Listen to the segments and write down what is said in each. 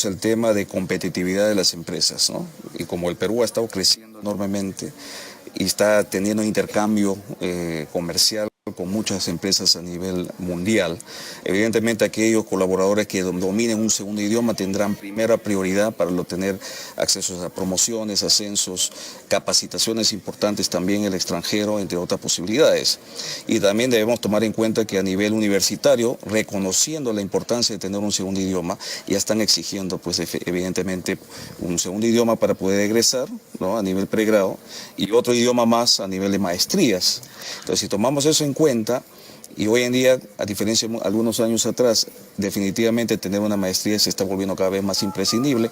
tenemos el tema de competitividad de las empresas, ¿no? Y como el Perú ha estado creciendo enormemente y está teniendo intercambio comercial con muchas empresas a nivel mundial. Evidentemente aquellos colaboradores que dominen un segundo idioma tendrán primera prioridad para obtener accesos a promociones, ascensos, capacitaciones importantes también en el extranjero, entre otras posibilidades. Y también debemos tomar en cuenta que a nivel universitario, reconociendo la importancia de tener un segundo idioma, ya están exigiendo pues evidentemente un segundo idioma para poder egresar, ¿no? A nivel pregrado, y otro idioma más a nivel de maestrías. Entonces, si tomamos eso en cuenta, y hoy en día, a diferencia de algunos años atrás, definitivamente tener una maestría se está volviendo cada vez más imprescindible,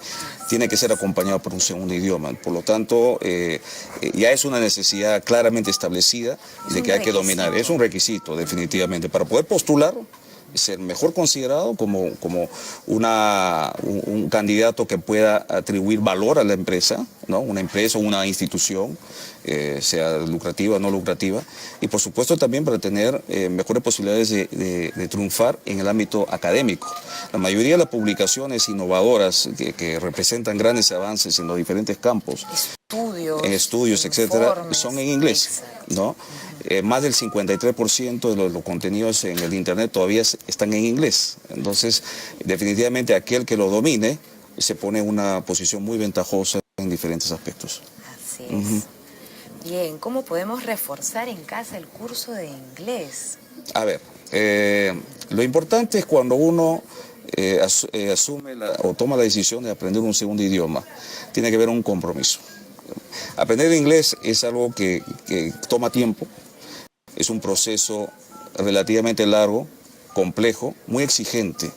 tiene que ser acompañado por un segundo idioma. Por lo tanto, ya es una necesidad claramente establecida de que hay que dominar. Es un requisito, definitivamente, para poder postular, ser mejor considerado como un candidato que pueda atribuir valor a la empresa, ¿no? Una empresa o una institución, sea lucrativa o no lucrativa, y por supuesto también para tener mejores posibilidades de triunfar en el ámbito académico. La mayoría de las publicaciones innovadoras que representan grandes avances en los diferentes campos, estudios, etcétera, son en inglés, ¿no? Más del 53% de los contenidos en el Internet todavía están en inglés. Entonces, definitivamente aquel que lo domine se pone en una posición muy ventajosa en diferentes aspectos. Así es. Bien, ¿cómo podemos reforzar en casa el curso de inglés? A ver, lo importante es cuando uno asume o toma la decisión de aprender un segundo idioma, tiene que haber un compromiso. Aprender inglés es algo que toma tiempo. Es un proceso relativamente largo, complejo, muy exigente,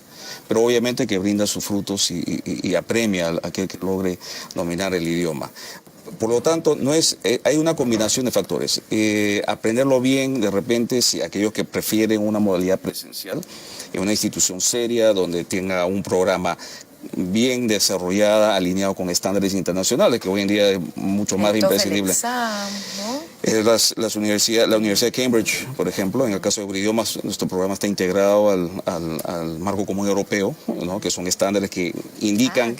pero obviamente que brinda sus frutos y apremia a aquel que logre dominar el idioma. Por lo tanto, hay una combinación de factores. Aprenderlo bien, de repente, si aquellos que prefieren una modalidad presencial, en una institución seria, donde tenga un programa bien desarrollada, alineado con estándares internacionales, que hoy en día es mucho más imprescindible. La Universidad de Cambridge, por ejemplo, en el caso de Euridiomas, nuestro programa está integrado al marco común europeo, ¿no? Que son estándares que indican,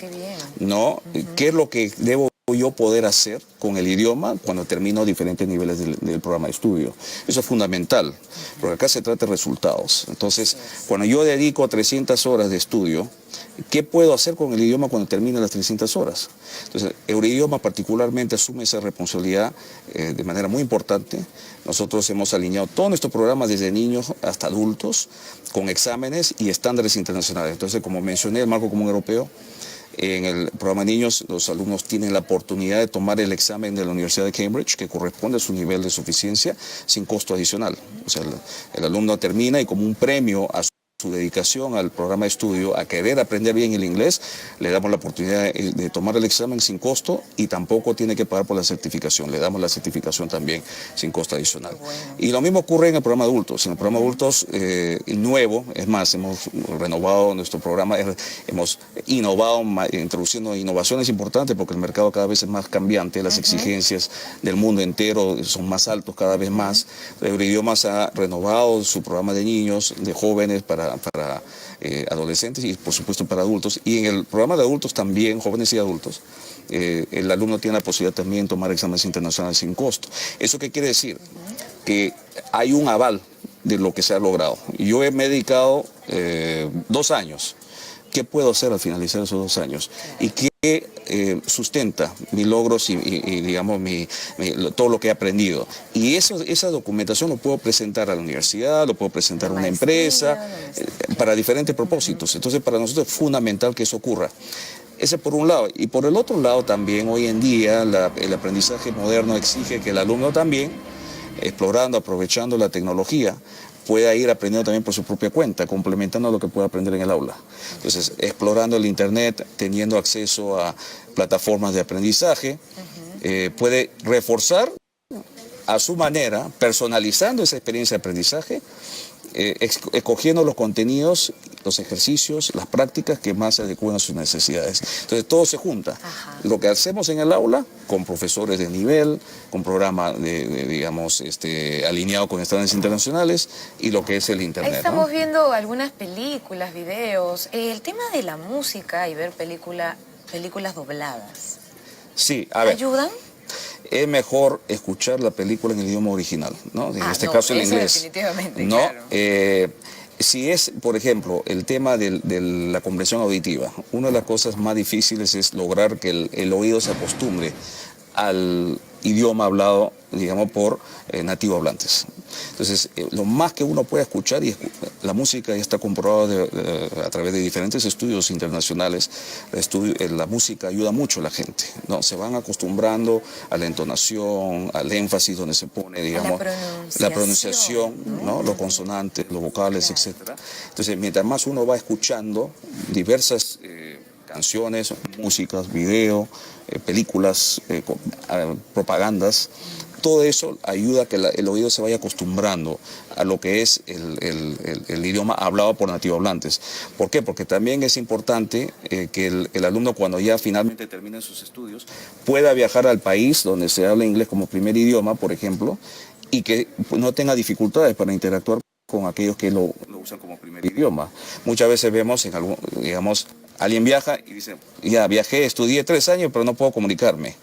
¿no? qué es lo que debo yo poder hacer con el idioma cuando termino diferentes niveles del programa de estudio. Eso es fundamental, porque acá se trata de resultados. Entonces, cuando yo dedico 300 horas de estudio, ¿qué puedo hacer con el idioma cuando termine las 300 horas? Entonces, Euridioma particularmente asume esa responsabilidad de manera muy importante. Nosotros hemos alineado todos nuestros programas desde niños hasta adultos con exámenes y estándares internacionales. Entonces, como mencioné, el marco común europeo, en el programa de niños, los alumnos tienen la oportunidad de tomar el examen de la Universidad de Cambridge, que corresponde a su nivel de suficiencia, sin costo adicional. O sea, el alumno termina y como un premio a su dedicación al programa de estudio, a querer aprender bien el inglés, le damos la oportunidad de tomar el examen sin costo y tampoco tiene que pagar por la certificación. Le damos la certificación también sin costo adicional. Y lo mismo ocurre en el programa de adultos. En el programa de adultos nuevo, es más, hemos renovado nuestro programa, hemos innovado, introduciendo innovaciones importantes porque el mercado cada vez es más cambiante, las exigencias del mundo entero son más altos cada vez más. Euridiomas ha renovado su programa de niños, de jóvenes, para adolescentes y por supuesto para adultos, y en el programa de adultos también, jóvenes y adultos, el alumno tiene la posibilidad también de tomar exámenes internacionales sin costo. ¿Eso qué quiere decir? Que hay un aval de lo que se ha logrado. Yo me he dedicado 2 años. ¿Qué puedo hacer al finalizar esos 2 años? ¿Y qué sustenta mis logros y digamos, todo lo que he aprendido? Y esa documentación lo puedo presentar a la universidad, lo puedo presentar a una empresa, para diferentes propósitos. Entonces, para nosotros es fundamental que eso ocurra. Ese por un lado. Y por el otro lado también, hoy en día, el aprendizaje moderno exige que el alumno también, explorando, aprovechando la tecnología, pueda ir aprendiendo también por su propia cuenta, complementando lo que puede aprender en el aula. Entonces, explorando el Internet, teniendo acceso a plataformas de aprendizaje, puede reforzar a su manera, personalizando esa experiencia de aprendizaje, escogiendo los contenidos los ejercicios, las prácticas que más se adecúen a sus necesidades. Entonces todo se junta. Ajá. Lo que hacemos en el aula, con profesores de nivel, con programa digamos, alineado con estándares internacionales, y lo que es el Ahí internet, estamos ¿no? viendo algunas películas, videos. El tema de la música y ver películas dobladas. Sí, a ver. ¿Ayudan? Es mejor escuchar la película en el idioma original, ¿no? En este caso el eso inglés. definitivamente, ¿No? claro. Si es, por ejemplo, el tema de la comprensión auditiva, una de las cosas más difíciles es lograr que el oído se acostumbre al idioma hablado, digamos, por nativos hablantes. Entonces, lo más que uno puede escuchar, y la música ya está comprobada a través de diferentes estudios internacionales, la música ayuda mucho a la gente, ¿no? Se van acostumbrando a la entonación, al énfasis donde se pone, digamos, la pronunciación, ¿no? Los consonantes, los vocales, claro, etcétera. Entonces, mientras más uno va escuchando diversas canciones, músicas, video, películas, propagandas, todo eso ayuda a que el oído se vaya acostumbrando a lo que es el idioma hablado por nativohablantes. ¿Por qué? Porque también es importante que el alumno, cuando ya finalmente termine sus estudios, pueda viajar al país donde se habla inglés como primer idioma, por ejemplo, y que no tenga dificultades para interactuar con aquellos que lo usan como primer idioma. Muchas veces vemos, digamos, alguien viaja y dice, ya viajé, estudié 3 años, pero no puedo comunicarme.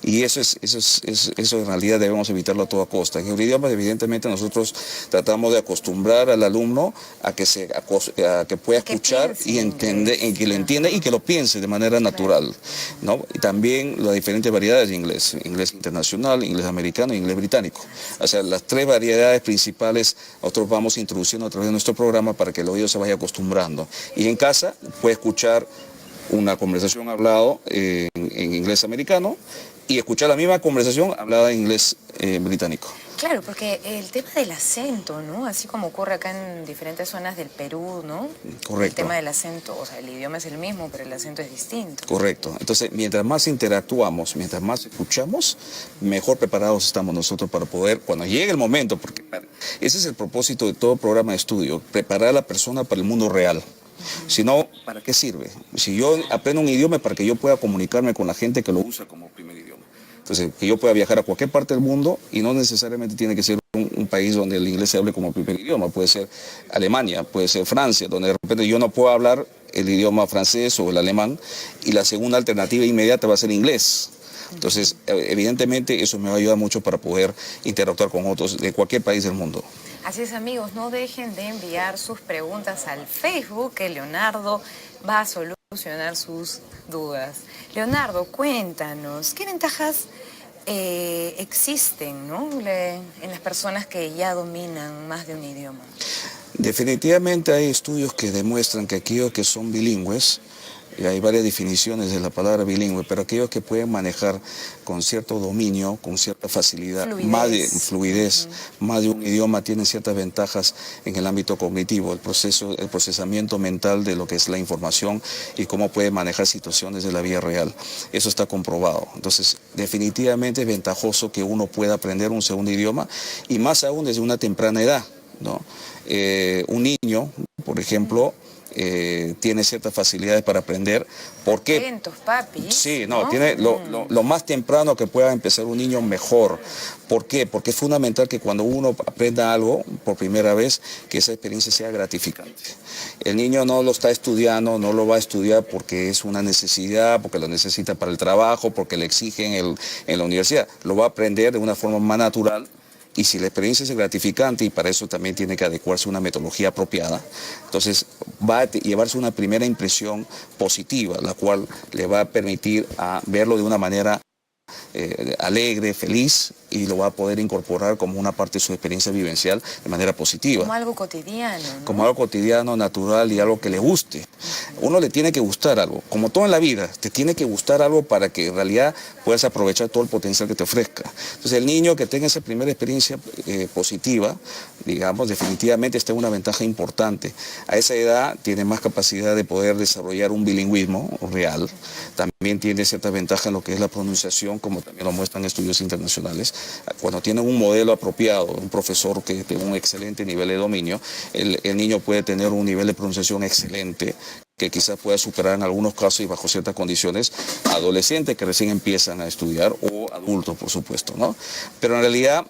Y eso en realidad debemos evitarlo a toda costa. En el idioma, evidentemente, nosotros tratamos de acostumbrar al alumno a que pueda escuchar y entender, y que lo entienda y que lo piense de manera natural, ¿no? Y también las diferentes variedades de inglés: inglés internacional, inglés americano e inglés británico. O sea, las 3 variedades principales nosotros vamos introduciendo a través de nuestro programa para que el oído se vaya acostumbrando. Y en casa puede escuchar una conversación hablada en inglés americano y escuchar la misma conversación hablada en inglés británico. Claro, porque el tema del acento, ¿no? Así como ocurre acá en diferentes zonas del Perú, ¿no? Correcto. El tema del acento, o sea, el idioma es el mismo, pero el acento es distinto. Correcto. Entonces, mientras más interactuamos, mientras más escuchamos, mejor preparados estamos nosotros para poder, cuando llegue el momento, porque ese es el propósito de todo programa de estudio, preparar a la persona para el mundo real. Si no, ¿para qué sirve? Si yo aprendo un idioma es para que yo pueda comunicarme con la gente que lo usa como primer idioma. Entonces, que yo pueda viajar a cualquier parte del mundo, y no necesariamente tiene que ser un país donde el inglés se hable como primer idioma. Puede ser Alemania, puede ser Francia, donde de repente yo no puedo hablar el idioma francés o el alemán, y la segunda alternativa inmediata va a ser inglés. Entonces, evidentemente, eso me va a ayudar mucho para poder interactuar con otros de cualquier país del mundo. Así es, amigos, no dejen de enviar sus preguntas al Facebook, que Leonardo va a solucionar sus dudas. Leonardo, cuéntanos, ¿qué ventajas existen, ¿no? en las personas que ya dominan más de un idioma? Definitivamente hay estudios que demuestran que aquellos que son bilingües, y hay varias definiciones de la palabra bilingüe, pero aquellos que pueden manejar con cierto dominio, con cierta facilidad, fluidez, más de un idioma, tienen ciertas ventajas en el ámbito cognitivo, el procesamiento mental de lo que es la información y cómo puede manejar situaciones de la vida real. Eso está comprobado. Entonces, definitivamente es ventajoso que uno pueda aprender un segundo idioma, y más aún desde una temprana edad, ¿no? Un niño, por ejemplo, tiene ciertas facilidades para aprender. ¿Por qué? Atentos, papi. Sí, no, tiene lo más temprano que pueda empezar un niño, mejor. ¿Por qué? Porque es fundamental que cuando uno aprenda algo por primera vez, que esa experiencia sea gratificante. El niño no lo está estudiando, no lo va a estudiar porque es una necesidad, porque lo necesita para el trabajo, porque le exigen en la universidad. Lo va a aprender de una forma más natural. Y si la experiencia es gratificante, y para eso también tiene que adecuarse una metodología apropiada, entonces va a llevarse una primera impresión positiva, la cual le va a permitir verlo de una manera alegre, feliz, y lo va a poder incorporar como una parte de su experiencia vivencial de manera positiva. Como algo cotidiano, ¿no? Como algo cotidiano, natural, y algo que le guste. Uno le tiene que gustar algo, como todo en la vida, te tiene que gustar algo para que en realidad puedas aprovechar todo el potencial que te ofrezca. Entonces, el niño que tenga esa primera experiencia positiva, digamos, definitivamente está en una ventaja importante. A esa edad tiene más capacidad de poder desarrollar un bilingüismo real. También tiene cierta ventaja en lo que es la pronunciación, como también lo muestran estudios internacionales. Cuando tienen un modelo apropiado, un profesor que tiene un excelente nivel de dominio, el niño puede tener un nivel de pronunciación excelente, que quizás pueda superar en algunos casos y bajo ciertas condiciones adolescentes que recién empiezan a estudiar o adultos, por supuesto, ¿no? Pero en realidad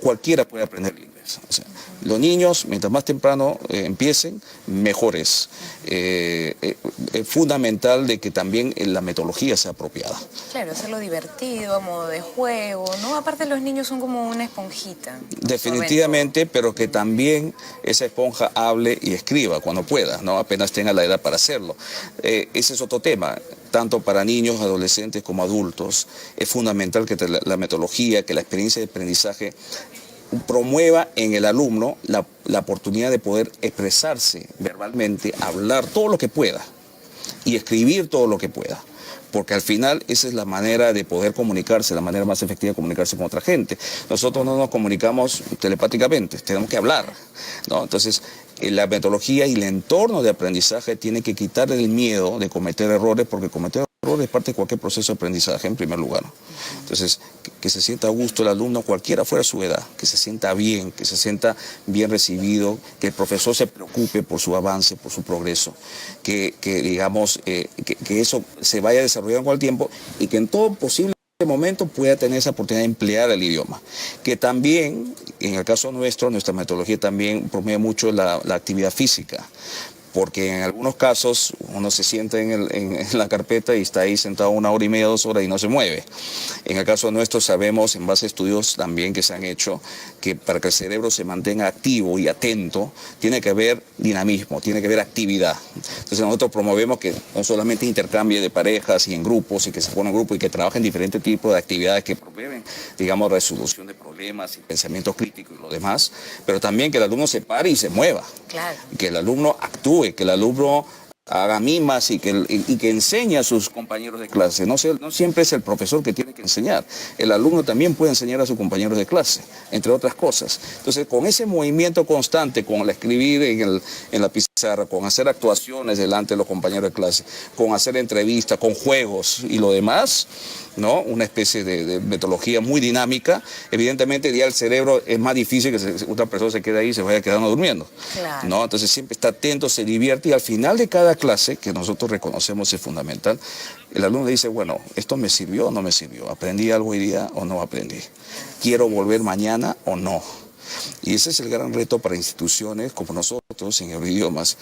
cualquiera puede aprender el inglés. O sea, los niños, mientras más temprano empiecen, mejor es. Es fundamental de que también la metodología sea apropiada. Claro, hacerlo divertido, a modo de juego, ¿no? Aparte los niños son como una esponjita. Definitivamente, pero que también esa esponja hable y escriba cuando pueda, ¿no? Apenas tenga la edad para hacerlo. Ese es otro tema. Tanto para niños, adolescentes como adultos, es fundamental que la metodología, que la experiencia de aprendizaje promueva en el alumno la oportunidad de poder expresarse verbalmente, hablar todo lo que pueda y escribir todo lo que pueda. Porque al final esa es la manera de poder comunicarse, la manera más efectiva de comunicarse con otra gente. Nosotros no nos comunicamos telepáticamente, tenemos que hablar, ¿no? Entonces, la metodología y el entorno de aprendizaje tiene que quitar el miedo de cometer errores, porque cometer errores es parte de cualquier proceso de aprendizaje, en primer lugar. Entonces, que se sienta a gusto el alumno, cualquiera fuera su edad, que se sienta bien bien recibido, que el profesor se preocupe por su avance, por su progreso, que digamos, que eso se vaya desarrollando con el tiempo y que en todo posible momento pueda tener esa oportunidad de emplear el idioma. Que también, en el caso nuestro, nuestra metodología también promueve mucho la actividad física. Porque en algunos casos uno se sienta en la carpeta y está ahí sentado 1 hora y media, 2 horas y no se mueve. En el caso nuestro sabemos, en base a estudios también que se han hecho, que para que el cerebro se mantenga activo y atento, tiene que haber dinamismo, tiene que haber actividad. Entonces nosotros promovemos que no solamente intercambie de parejas y en grupos, y que se pongan en grupo y que trabajen diferentes tipos de actividades que promueven, digamos, resolución de problemas y pensamiento crítico y lo demás, pero también que el alumno se pare y se mueva. Claro. Que el alumno actúe, que el alumno haga mimas y que enseñe a sus compañeros de clase. No siempre es el profesor que tiene que enseñar. El alumno también puede enseñar a sus compañeros de clase, entre otras cosas. Entonces, con ese movimiento constante, con el escribir en la pizarra, con hacer actuaciones delante de los compañeros de clase, con hacer entrevistas, con juegos y lo demás, ¿no? Una especie de metodología muy dinámica. Evidentemente, ya el cerebro es más difícil que una persona se quede ahí y se vaya quedando durmiendo. Claro. ¿No? Entonces, siempre está atento, se divierte y al final de cada clase, que nosotros reconocemos es fundamental, el alumno dice, bueno, ¿esto me sirvió o no me sirvió? ¿Aprendí algo hoy día o no aprendí? ¿Quiero volver mañana o no? Y ese es el gran reto para instituciones como nosotros en Eurodidiomas,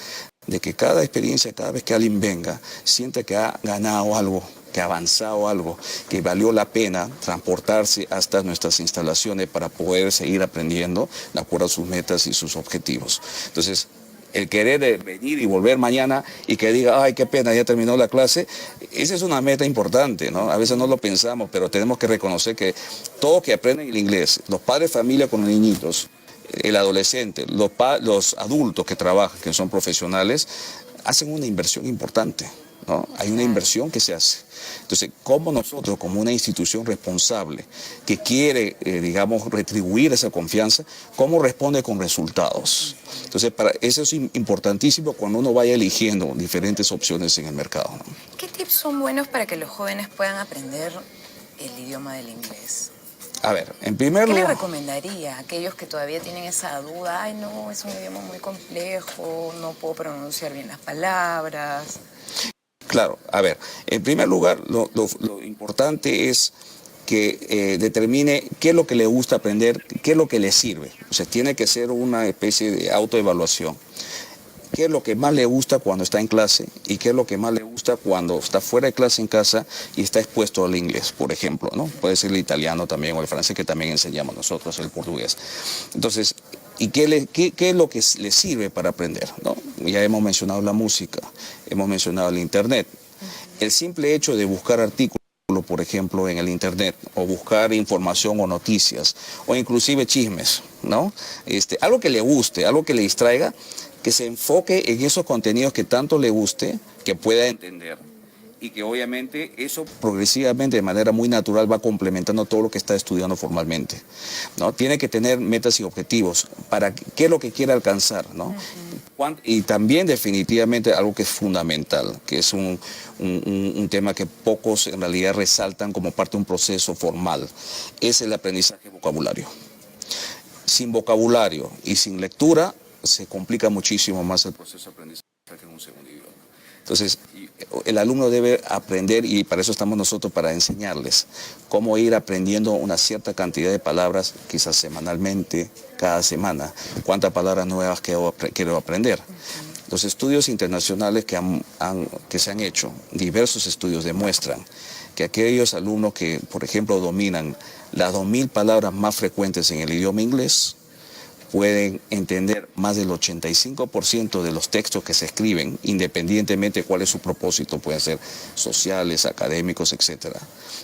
de que cada experiencia, cada vez que alguien venga, sienta que ha ganado algo, que ha avanzado algo, que valió la pena transportarse hasta nuestras instalaciones para poder seguir aprendiendo de acuerdo a sus metas y sus objetivos. Entonces, el querer venir y volver mañana y que diga, ay, qué pena, ya terminó la clase, esa es una meta importante, ¿no? A veces no lo pensamos, pero tenemos que reconocer que todos que aprenden el inglés, los padres de familia con los niñitos, el adolescente, los adultos que trabajan, que son profesionales, hacen una inversión importante, ¿no? Hay una inversión que se hace. Entonces, ¿cómo nosotros, como una institución responsable que quiere, digamos, retribuir esa confianza, cómo responde con resultados? Entonces, eso es importantísimo cuando uno vaya eligiendo diferentes opciones en el mercado, ¿no? ¿Qué tips son buenos para que los jóvenes puedan aprender el idioma del inglés? A ver, en primer lugar, ¿qué le recomendaría a aquellos que todavía tienen esa duda? Ay, no, es un idioma muy complejo, no puedo pronunciar bien las palabras. Claro, a ver, en primer lugar, lo importante es que determine qué es lo que le gusta aprender, qué es lo que le sirve. O sea, tiene que ser una especie de autoevaluación. ¿Qué es lo que más le gusta cuando está en clase y qué es lo que más le gusta cuando está fuera de clase en casa y está expuesto al inglés, por ejemplo, ¿no? Puede ser el italiano también o el francés, que también enseñamos nosotros, el portugués. Entonces, ¿y qué es lo que le sirve para aprender, ¿no? Ya hemos mencionado la música, hemos mencionado el internet. El simple hecho de buscar artículos, por ejemplo, en el internet, o buscar información o noticias, o inclusive chismes, ¿no? Algo que le guste, algo que le distraiga, que se enfoque en esos contenidos que tanto le guste, que pueda entender, y que obviamente eso progresivamente, de manera muy natural, va complementando todo lo que está estudiando formalmente, ¿no? Tiene que tener metas y objetivos para qué es lo que quiere alcanzar, ¿no? Y también definitivamente algo que es fundamental, que es un tema que pocos en realidad resaltan como parte de un proceso formal, es el aprendizaje de vocabulario. Sin vocabulario y sin lectura se complica muchísimo más el proceso de aprendizaje en un segundo idioma. Entonces, el alumno debe aprender, y para eso estamos nosotros, para enseñarles cómo ir aprendiendo una cierta cantidad de palabras, quizás semanalmente, cada semana, cuántas palabras nuevas quiero aprender. Los estudios internacionales que se han hecho, diversos estudios demuestran que aquellos alumnos que, por ejemplo, dominan las 2000 palabras más frecuentes en el idioma inglés, pueden entender más del 85% de los textos que se escriben, independientemente de cuál es su propósito, pueden ser sociales, académicos, etc.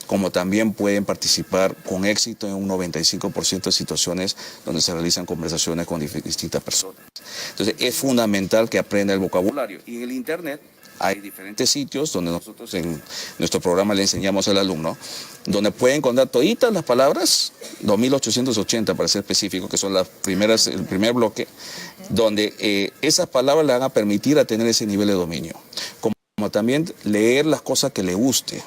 Como también pueden participar con éxito en un 95% de situaciones donde se realizan conversaciones con distintas personas. Entonces, es fundamental que aprenda el vocabulario. Y en el Internet hay diferentes sitios donde nosotros en nuestro programa le enseñamos al alumno, donde puede encontrar toditas las palabras, 2880 para ser específico, que son las primeras, el primer bloque, donde esas palabras le van a permitir a tener ese nivel de dominio. Como también leer las cosas que le guste,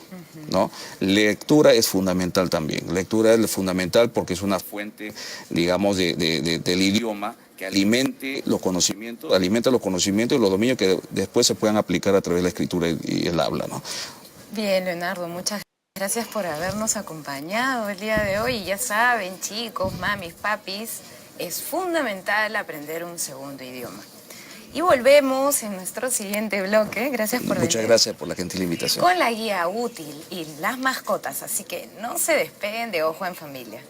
¿no? Lectura es fundamental también. Lectura es fundamental porque es una fuente, digamos, del idioma que alimente los conocimientos y los dominios que después se puedan aplicar a través de la escritura y el habla, ¿no? Bien, Leonardo, muchas gracias por habernos acompañado el día de hoy. Y ya saben, chicos, mamis, papis, es fundamental aprender un segundo idioma. Y volvemos en nuestro siguiente bloque. Gracias por venir. Muchas gracias por la gentil invitación. Con la guía útil y las mascotas, así que no se despeguen de Ojo en Familia.